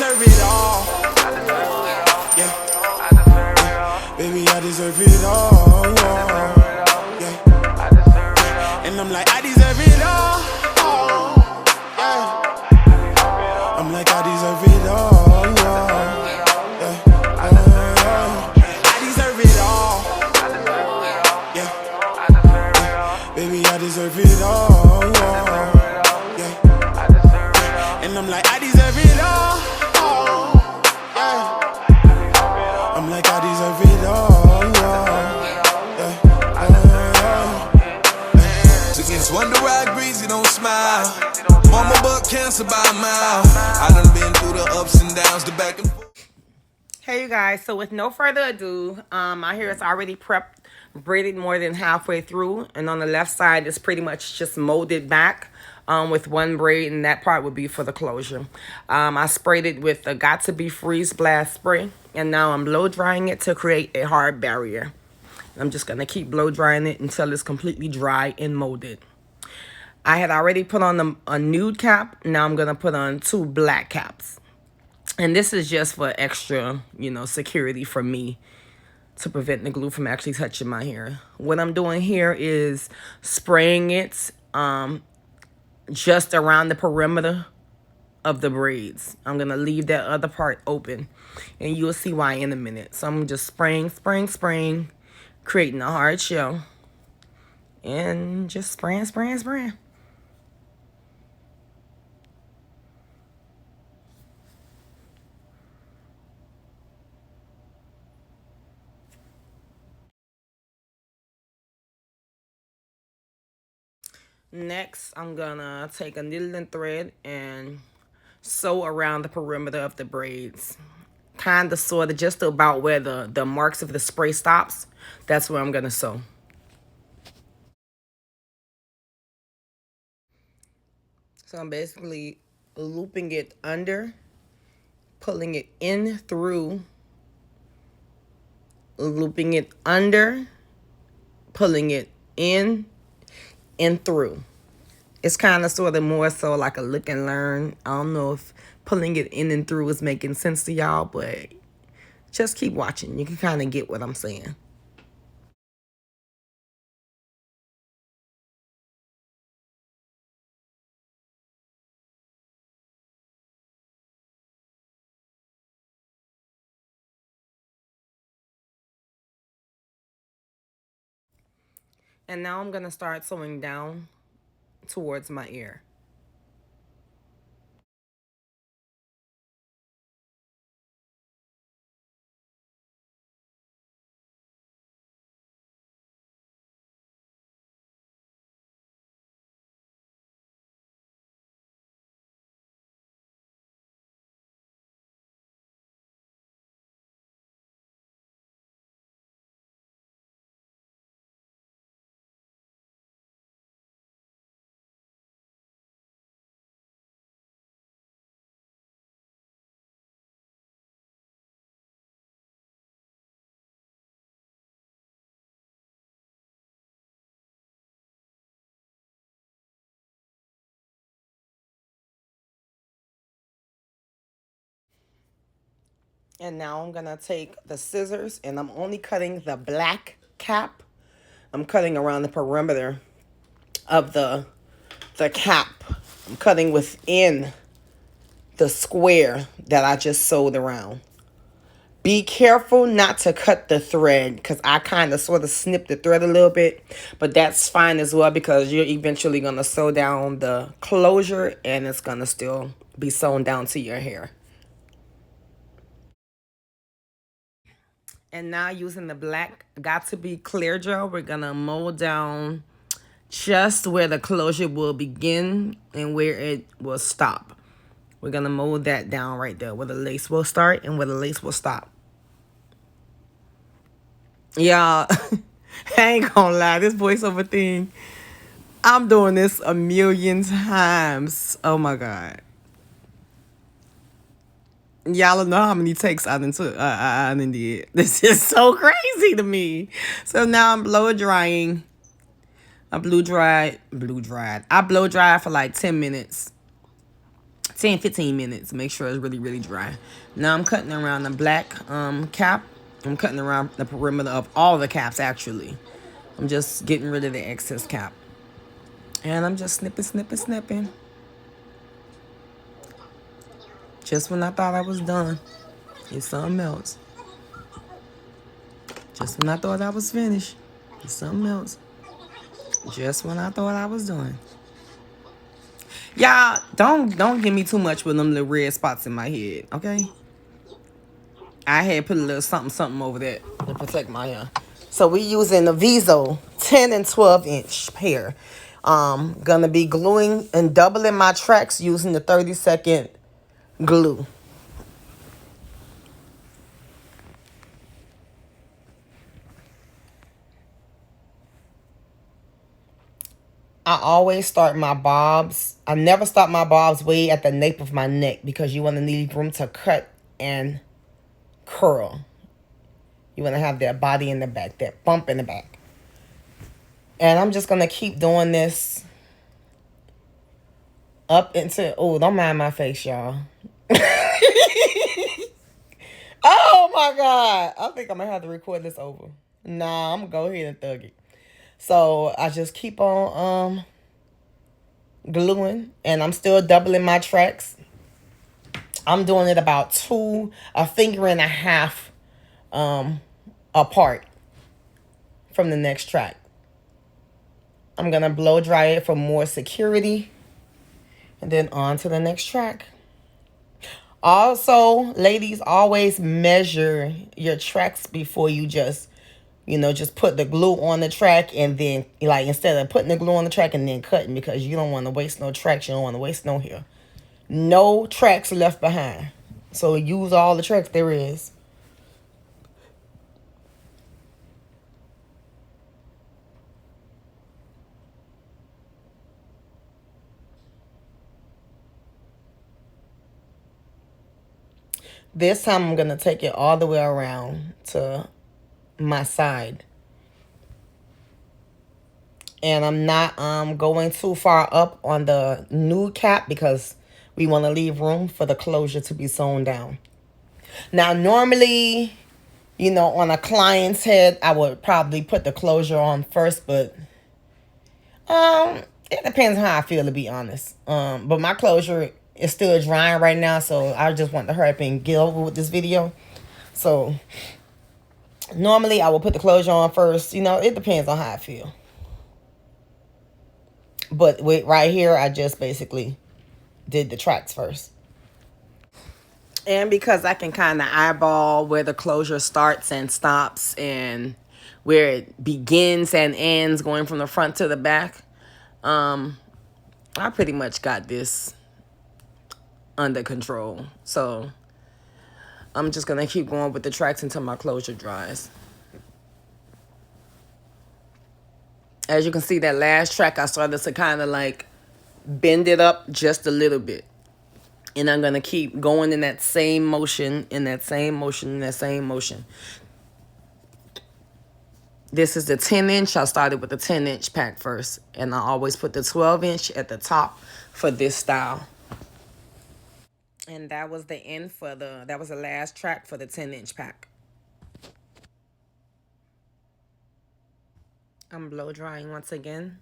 deserve it all. Yeah. Baby, I deserve it all. Yeah. And I'm like, I deserve it all. Yeah. I'm like, I deserve it all. Yeah. I deserve it all. Yeah. Baby, I deserve it all. Yeah. And I'm like, I deserve it all. Yeah. I'm like, I deserve it all. Yeah. Against wonder why greasy don't smile. Mama buck cancer by a mile. I done been through the ups and downs, the back and forth. Hey you guys, so with no further ado, my hair is already prepped, braided more than halfway through, and on the left side it's pretty much just molded back with one braid, and that part would be for the closure. I sprayed it with the Got To Be Freeze Blast spray, and now I'm blow drying it to create a hard barrier. I'm just gonna keep blow drying it until it's completely dry and molded. I had already put on a nude cap. Now I'm gonna put on 2 black caps. And this is just for extra, security for me to prevent the glue from actually touching my hair. What I'm doing here is spraying it just around the perimeter of the braids. I'm going to leave that other part open, and you'll see why in a minute. So I'm just spraying, creating a hard shell, and just spraying. Next, I'm gonna take a needle and thread and sew around the perimeter of the braids. Kind of, sort of, just about where the marks of the spray stops. That's where I'm gonna sew. So I'm basically looping it under, pulling it in through, looping it under, pulling it in and through. It's kind of sort of more so like a look and learn. I don't know if pulling it in and through is making sense to y'all, but just keep watching. You can kind of get what I'm saying. And now I'm going to start sewing down towards my ear. And now I'm going to take the scissors, and I'm only cutting the black cap. I'm cutting around the perimeter of the cap. I'm cutting within the square that I just sewed around. Be careful not to cut the thread, because I kind of sort of snipped the thread a little bit, but that's fine as well because you're eventually going to sew down the closure and it's going to still be sewn down to your hair. And now using the black Got To Be clear gel, we're going to mold down just where the closure will begin and where it will stop. We're going to mold that down right there where the lace will start and where the lace will stop. Y'all, I ain't gonna lie, this voiceover thing, I'm doing this a million times. Oh my God. Y'all don't know how many takes I done did. This is so crazy to me. So now I'm blow drying. I blow dried for like 10 minutes 10-15 minutes. Make sure it's really, really dry. Now I'm cutting around the black cap. I'm cutting around the perimeter of all the caps, actually. I'm just getting rid of the excess cap. And I'm just snipping, snipping, snipping. Just when I thought I was done, it's something else. Just when I thought I was finished, it's something else. Just when I thought I was done. Y'all, don't give me too much with them little red spots in my head, okay? I had put a little something something over there to protect my hair. So we using the Viso 10 and 12 inch pair. Gonna be gluing and doubling my tracks using the 30-second glue. I always start my bobs. I never start my bobs way at the nape of my neck because you want to leave room to cut and curl. You want to have that body in the back, that bump in the back. And I'm just going to keep doing this up into... Oh, don't mind my face, y'all. Oh, my God. I think I'm going to have to record this over. Nah, I'm going to go ahead and thug it. So I just keep on gluing. And I'm still doubling my tracks. I'm doing it about a finger and a half apart from the next track. I'm going to blow dry it for more security. And then on to the next track. Also, ladies, always measure your tracks before you just put the glue on the track and then, like, instead of putting the glue on the track and then cutting, because you don't want to waste no tracks. You don't want to waste no hair. No tracks left behind. So use all the tracks there is. This time I'm going to take it all the way around to my side. And I'm not going too far up on the new cap because we want to leave room for the closure to be sewn down. Now, normally, on a client's head, I would probably put the closure on first, but it depends on how I feel, to be honest. But my closure is still drying right now, so I just want to hurry up and get over with this video. So normally I will put the closure on first. It depends on how I feel. But right here, I just basically did the tracks first. And because I can kind of eyeball where the closure starts and stops and where it begins and ends going from the front to the back, I pretty much got this under control. So I'm just going to keep going with the tracks until my closure dries. As you can see, that last track, I started to kind of like bend it up just a little bit. And I'm going to keep going in that same motion, in that same motion, in that same motion. This is the 10-inch. I started with the 10-inch pack first. And I always put the 12-inch at the top for this style. And that was the end that was the last track for the 10-inch pack. I'm blow drying once again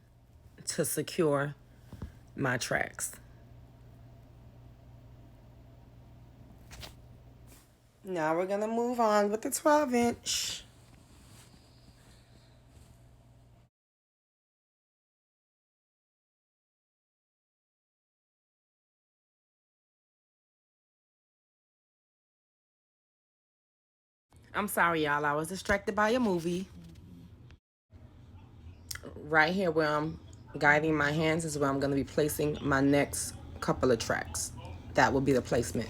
to secure my tracks. Now we're going to move on with the 12-inch. I'm sorry, y'all. I was distracted by a movie. Right here where I'm guiding my hands is where I'm going to be placing my next couple of tracks. That will be the placement.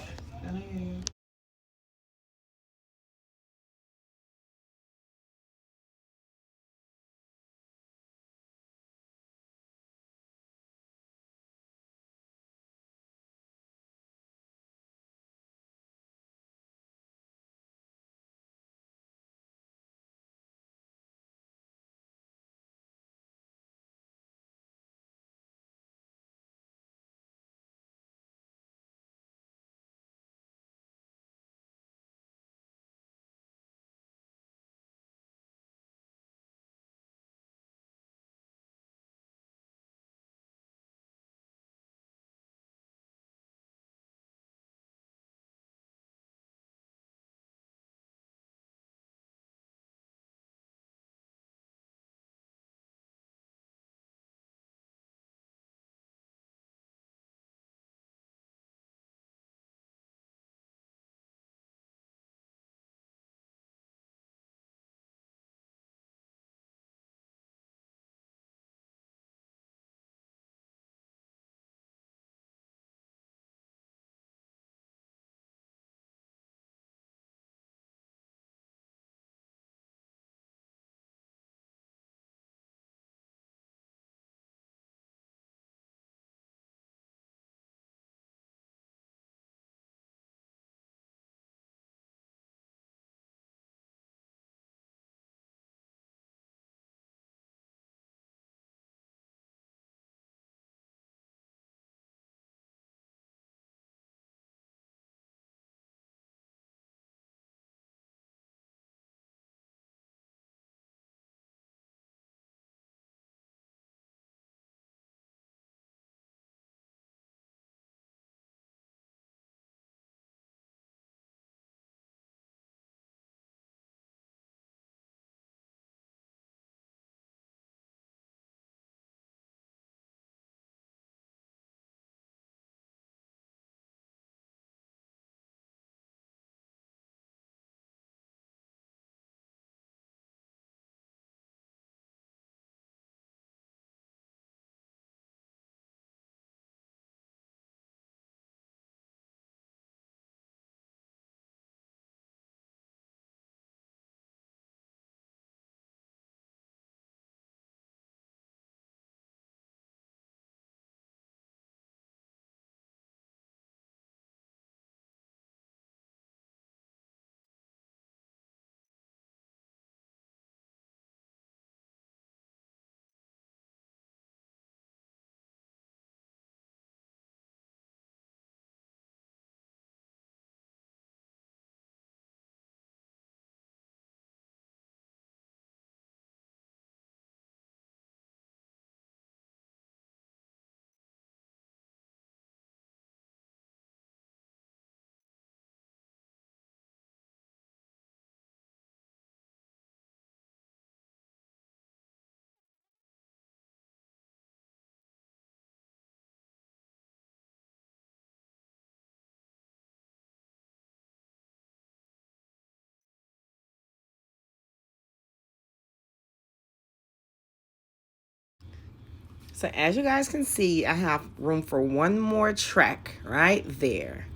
So as you guys can see, I have room for one more track right there.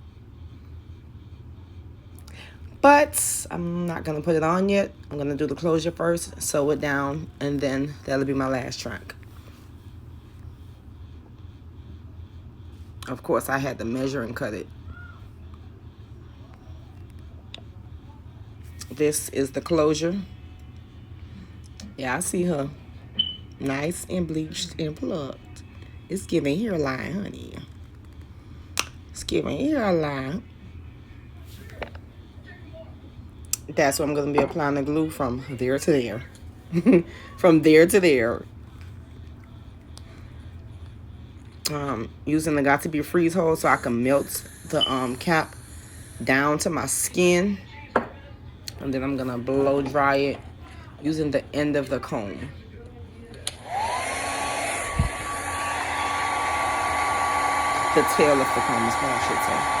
But I'm not going to put it on yet. I'm going to do the closure first, sew it down, and then that'll be my last track. Of course, I had to measure and cut it. This is the closure. Yeah, I see her. Nice and bleached and plucked. It's giving hairline, honey. It's giving hairline. That's what I'm going to be applying the glue from there to there. From there to there. Using the Got To Be freeze hole so I can melt the cap down to my skin. And then I'm going to blow dry it using the end of the comb. The tail of the comb is what I should say.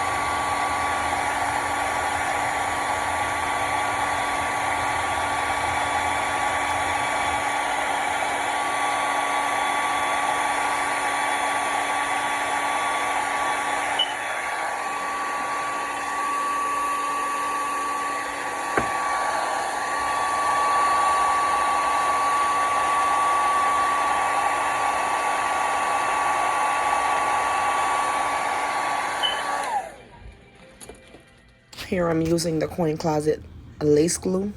Here I'm using the Coin Closet lace glue.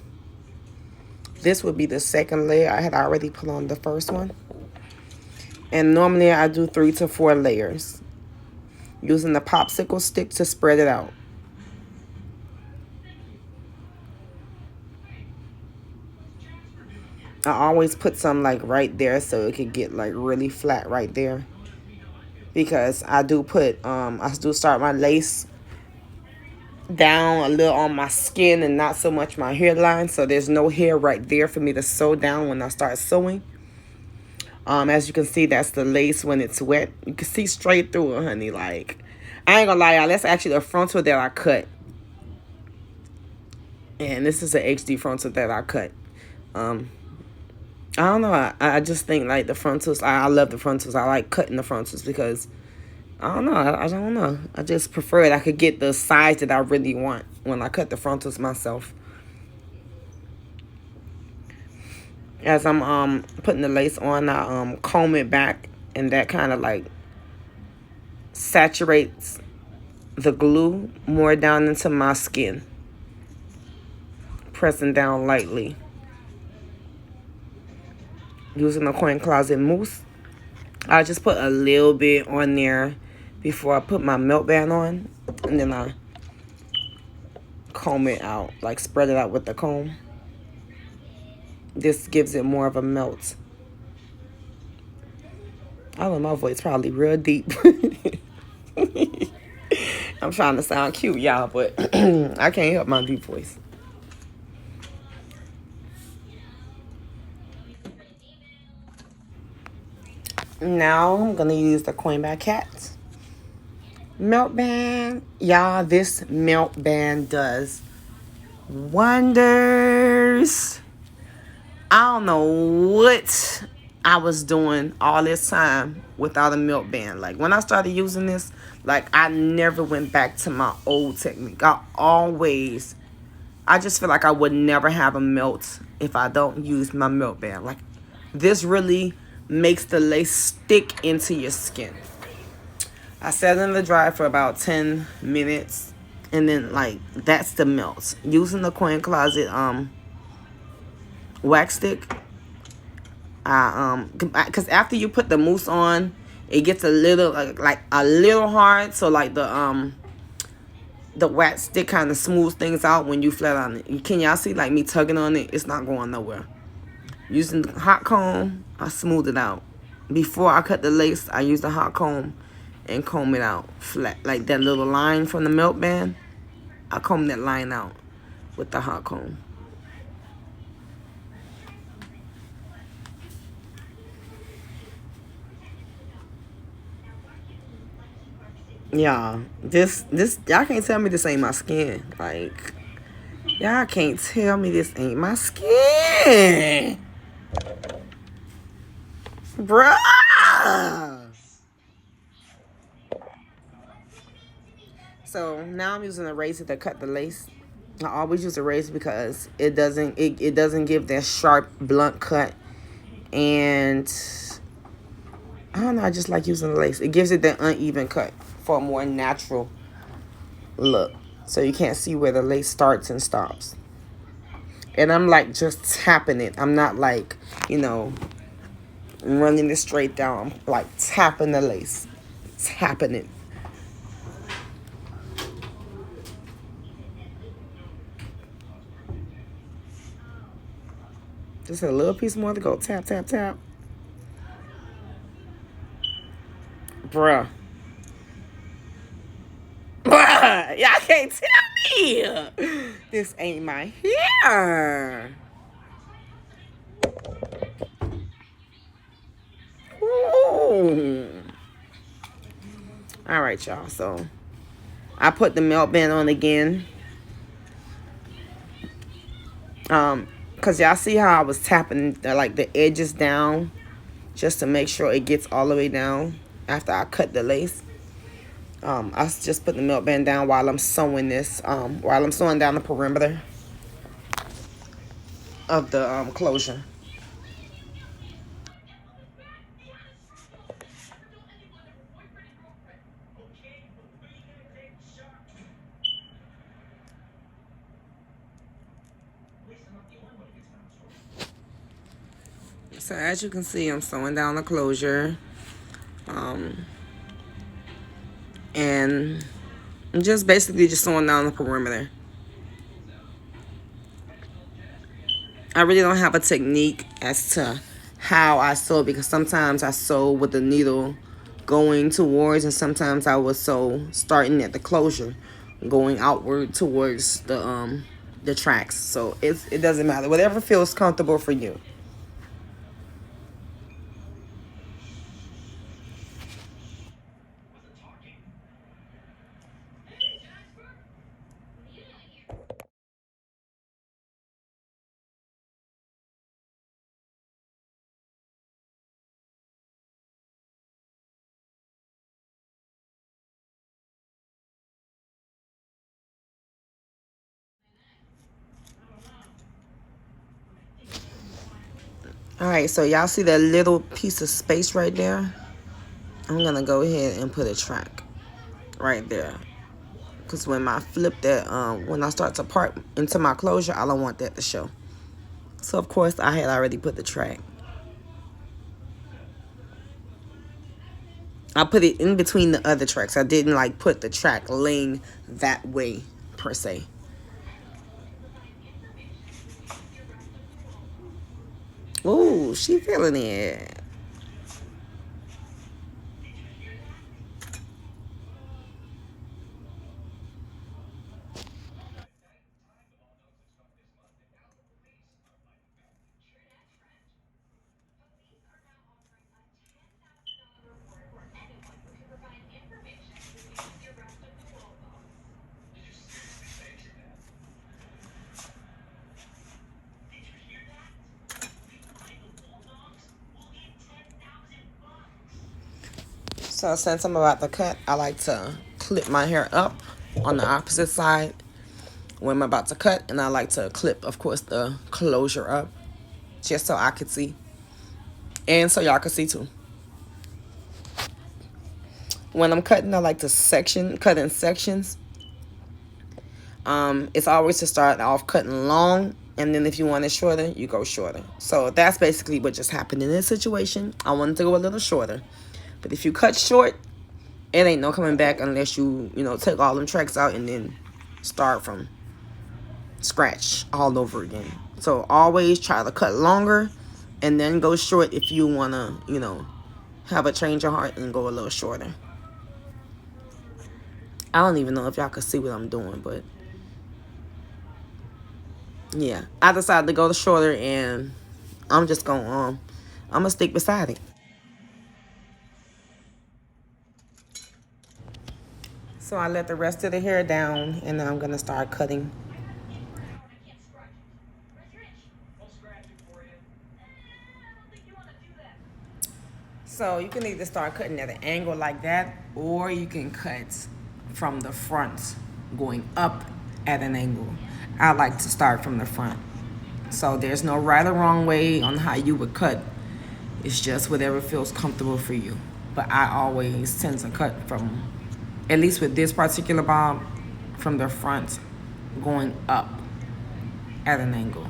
This would be the second layer. I had already put on the first one. And normally I do 3 to 4 layers. Using the popsicle stick to spread it out. I always put some like right there so it could get like really flat right there. Because I do put, I do start my lace down a little on my skin and not so much my hairline, so there's no hair right there for me to sew down when I start sewing. As you can see, that's the lace when it's wet. You can see straight through it, honey. Like, I ain't gonna lie, y'all, that's actually the frontal that I cut, and this is an HD frontal that I cut. I don't know, I just think like the frontals, I love the frontals. I like cutting the frontals because I don't know. I don't know. I just prefer it. I could get the size that I really want when I cut the frontals myself. As I'm putting the lace on, I comb it back, and that kind of like saturates the glue more down into my skin. Pressing down lightly. Using the Coin Closet mousse. I just put a little bit on there before I put my melt band on, and then I comb it out, like spread it out with the comb. This gives it more of a melt. I don't know, my voice probably real deep. I'm trying to sound cute, y'all, but I can't help my deep voice. Now I'm gonna use the Coin by Cat melt band. Y'all, this melt band does wonders. I don't know what I was doing all this time without a melt band. Like, when I started using this, like, I never went back to my old technique. I just feel like I would never have a melt if I don't use my melt band. Like, this really makes the lace stick into your skin. I set it in the dryer for about 10 minutes, and then like that's the melt. Using the Coin Closet wax stick, because after you put the mousse on, it gets a little like a little hard. So like the wax stick kind of smooths things out when you flat on it. Can y'all see like me tugging on it? It's not going nowhere. Using the hot comb, I smooth it out. Before I cut the lace, I use the hot comb and comb it out flat. Like that little line from the melt band, I comb that line out with the hot comb. Y'all, this y'all can't tell me this ain't my skin. Like, y'all can't tell me this ain't my skin. Bruh. So now I'm using a razor to cut the lace. I always use a razor because it doesn't give that sharp blunt cut, and I don't know, I just like using the lace. It gives it that uneven cut for a more natural look. So you can't see where the lace starts and stops. And I'm like just tapping it. I'm not like, running it straight down. I'm like tapping the lace. Tapping it. Just a little piece more to go. Tap, tap, tap. Bruh. Bruh. Y'all can't tell me. This ain't my hair. Ooh. All right, y'all. So I put the melt band on again. Cause y'all see how I was tapping the edges down just to make sure it gets all the way down after I cut the lace. I just put the melt band down while I'm sewing this, while I'm sewing down the perimeter of the closure. So as you can see, I'm sewing down the closure, and I'm just basically just sewing down the perimeter. I really don't have a technique as to how I sew, because sometimes I sew with the needle going towards, and sometimes I will sew starting at the closure, going outward towards the tracks. So it doesn't matter. Whatever feels comfortable for you. All right, so y'all see that little piece of space right there? I'm gonna go ahead and put a track right there, because when I flip that, when I start to part into my closure, I don't want that to show. So of course I had already put the track. I put it in between the other tracks. I didn't like put the track laying that way per se. Ooh, she feeling it. So since I'm about to cut, I like to clip my hair up on the opposite side when I'm about to cut, and I like to clip, of course, the closure up just so I could see, and so y'all can see too. When I'm cutting, I like to cut in sections. It's always to start off cutting long, and then if you want it shorter, you go shorter. So that's basically what just happened in this situation. I wanted to go a little shorter, but if you cut short, it ain't no coming back unless you take all them tracks out and then start from scratch all over again. So always try to cut longer and then go short if you want to, have a change of heart and go a little shorter. I don't even know if y'all can see what I'm doing, but yeah, I decided to go the shorter, and I'm just going I'm gonna stick beside it. So I let the rest of the hair down, and now I'm gonna start cutting. So you can either start cutting at an angle like that, or you can cut from the front going up at an angle. I like to start from the front. So there's no right or wrong way on how you would cut. It's just whatever feels comfortable for you. But I always tend to cut from, at least with this particular bob, from the front going up at an angle.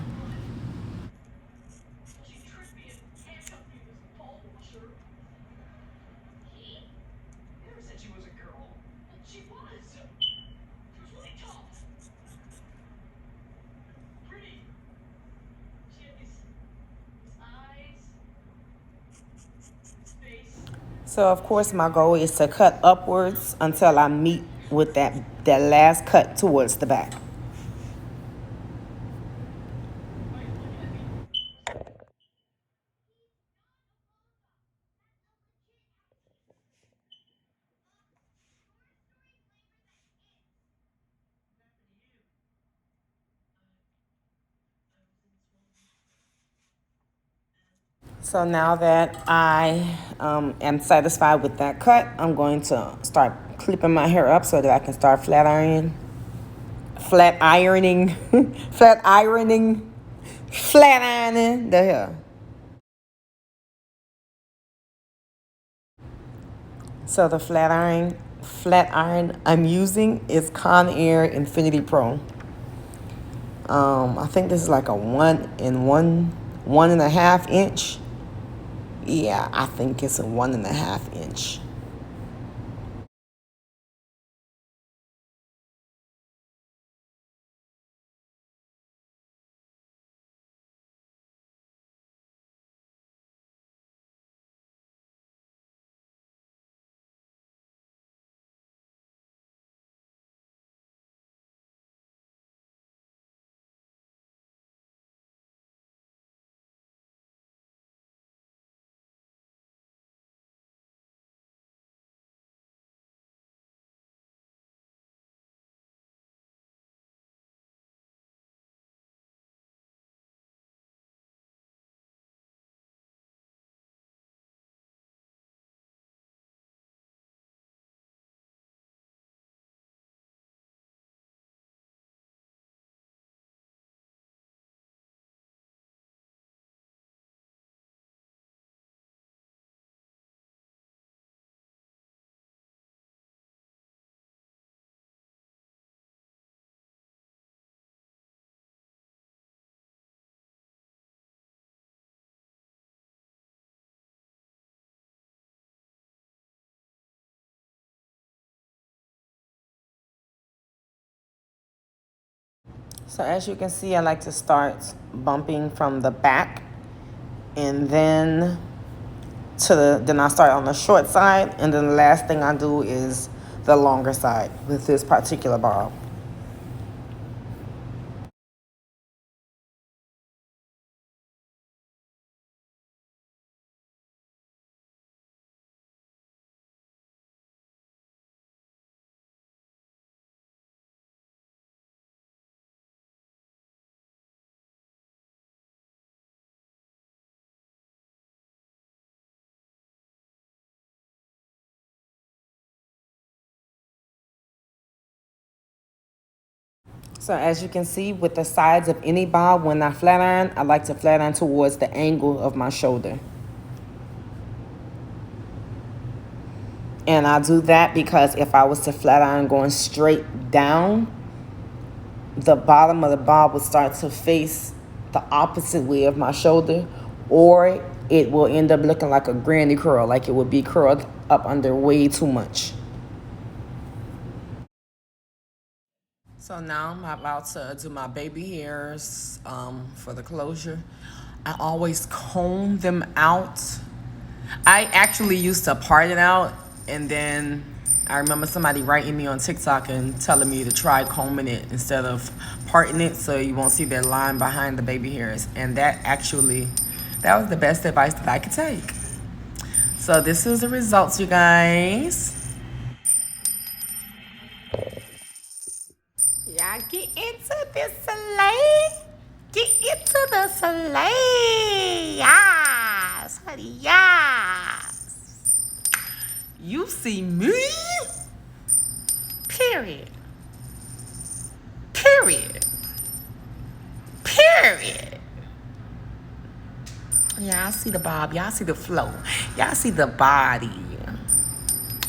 So of course my goal is to cut upwards until I meet with that last cut towards the back. So now that I am satisfied with that cut, I'm going to start clipping my hair up so that I can start flat ironing, flat ironing the hair. So the flat iron I'm using is Conair Infinity Pro. I think this is like a 1.5 inch. Yeah, I think it's a 1.5 inch. So as you can see, I like to start bumping from the back, and then then I start on the short side, and then the last thing I do is the longer side with this particular bob. So as you can see, with the sides of any bob, when I flat iron, I like to flat iron towards the angle of my shoulder. And I do that because if I was to flat iron going straight down, the bottom of the bob would start to face the opposite way of my shoulder, or it will end up looking like a granny curl, like it would be curled up under way too much. So now I'm about to do my baby hairs for the closure. I always comb them out. I actually used to part it out, and then I remember somebody writing me on TikTok and telling me to try combing it instead of parting it so you won't see that line behind the baby hairs. And that was the best advice that I could take. So this is the results, you guys. Y'all get into this sleigh. Get into the sleigh. Yes, honey, yes. You see me? Period. Period. Period. Y'all see the bob. Y'all see the flow. Y'all see the body.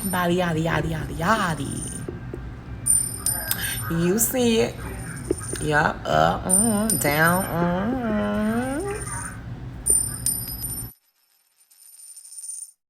Body, yaddy, yaddy, yaddy, yaddy. You see it. Yup, up, down,